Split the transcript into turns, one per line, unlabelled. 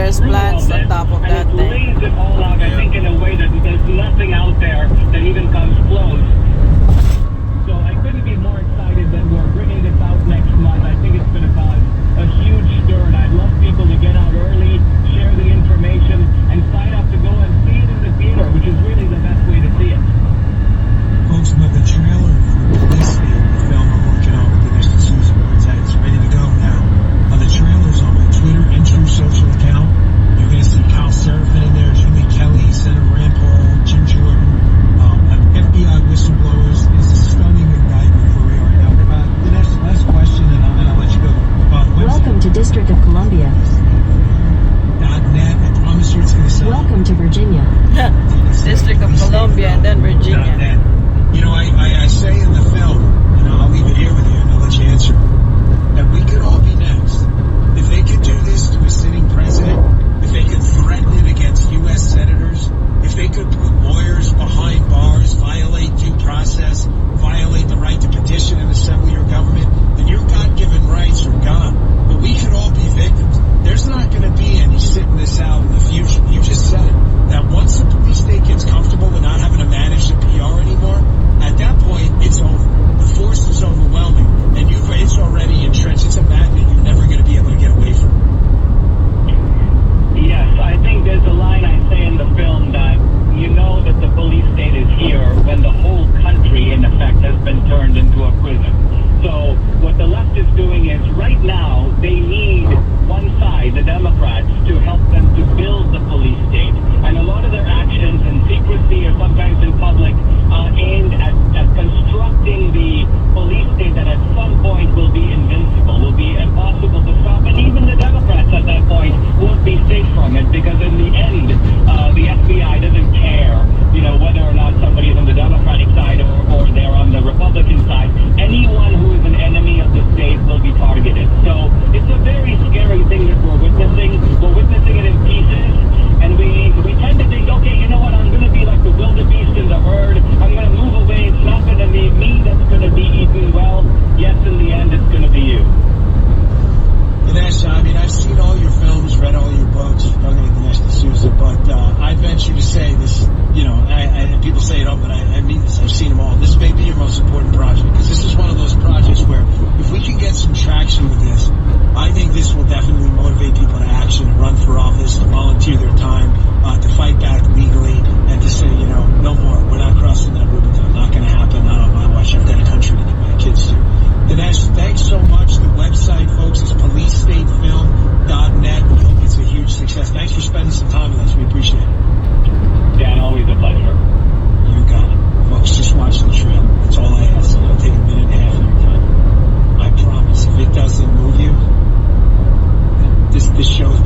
there's plants on top of that
and it
thing.
lays it all out, I think, in a way that there's nothing out there that even comes close. So I couldn't be more excited that we're bringing this out next month. I think it's going to cause a huge stir, and I'd love people to get out early, share the information, and sign up to go and see it in the theater, which is really the best way to see it.
Folks, but the trailer for the police state, the film I'm working on with Dinesh D'Souza, it's ready to go now. The trailer's on my Twitter and True Social account. You're going to see Kyle Seraphin in there, Julie Kelly, Senator Rand Paul, Jim Jordan, FBI whistleblowers. It's a stunning indictment of where we are now. Dinesh, last question, and I'll let you go.
Welcome to District of Columbia.
.net. I promise you it's going to sell.
Welcome to Virginia.
District of Columbia and then Virginia.
.net. You know, I say in the film, and I'll leave it here with you, and I'll let you answer, that we could all be next. If they could do this to a sitting president, if they could threaten it against U.S. senators, if they could put lawyers behind bars, violate due process, violate the right to petition and assemble your government, then your God-given rights are gone. But we could all be victims. There's not going to be any sitting this out in the future. You just said it. That once the police state gets comfortable with not having to manage the PR anymore, at that point, it's over. The force is overwhelming, and it's already entrenched. It's a magnet you're never going to be able to get away from.
Yes, I think there's a line I say in the film that you know that the police state is here when the whole country, in effect, has been turned into a prison. So what the left is doing is right now they need one side, the Democrats, to help them to build the police state. And a lot of their actions in secrecy or sometimes in public aimed at constructing the police state that at some point will be invincible, will be impossible to stop. And even the Democrats at that point won't be safe from it, because in the end, the FBI doesn't care, whether or not somebody is on the Democratic side or they're on the Republican side. Anyone who is an enemy of the state will be targeted. So it's a very scary thing that we're witnessing. We're witnessing it in pieces, and we tend to think, okay, you know what, I'm going to be like the wildebeest in the herd. I'm going to move away. It's not going to be me that's going to be eaten. Well, yes, in the end, it's going to be you.
Dinesh, I mean, I've seen all your films, read all your books, talking to Dinesh D'Souza, but I venture to say this, and people say it all, but I mean this, I've seen them all. This may be your most important project, because this is one of those projects where if we can get some traction with this, I think this will definitely motivate people to action, to run for office, to volunteer their time, to fight back legally, and to say, no more. We're not crossing that Rubicon. Not going to happen. Not on my watch. I've got a country to give my kids to. Dinesh, thanks so much. The website, folks, is policestatefilm.net. We hope it's a huge success. Thanks for spending some time with us. We appreciate it.
Dan, always a pleasure.
You got it. Folks, just watch the trailer. That's all I ask. It'll take a minute and a half of your time. I promise, if it doesn't move you, this show's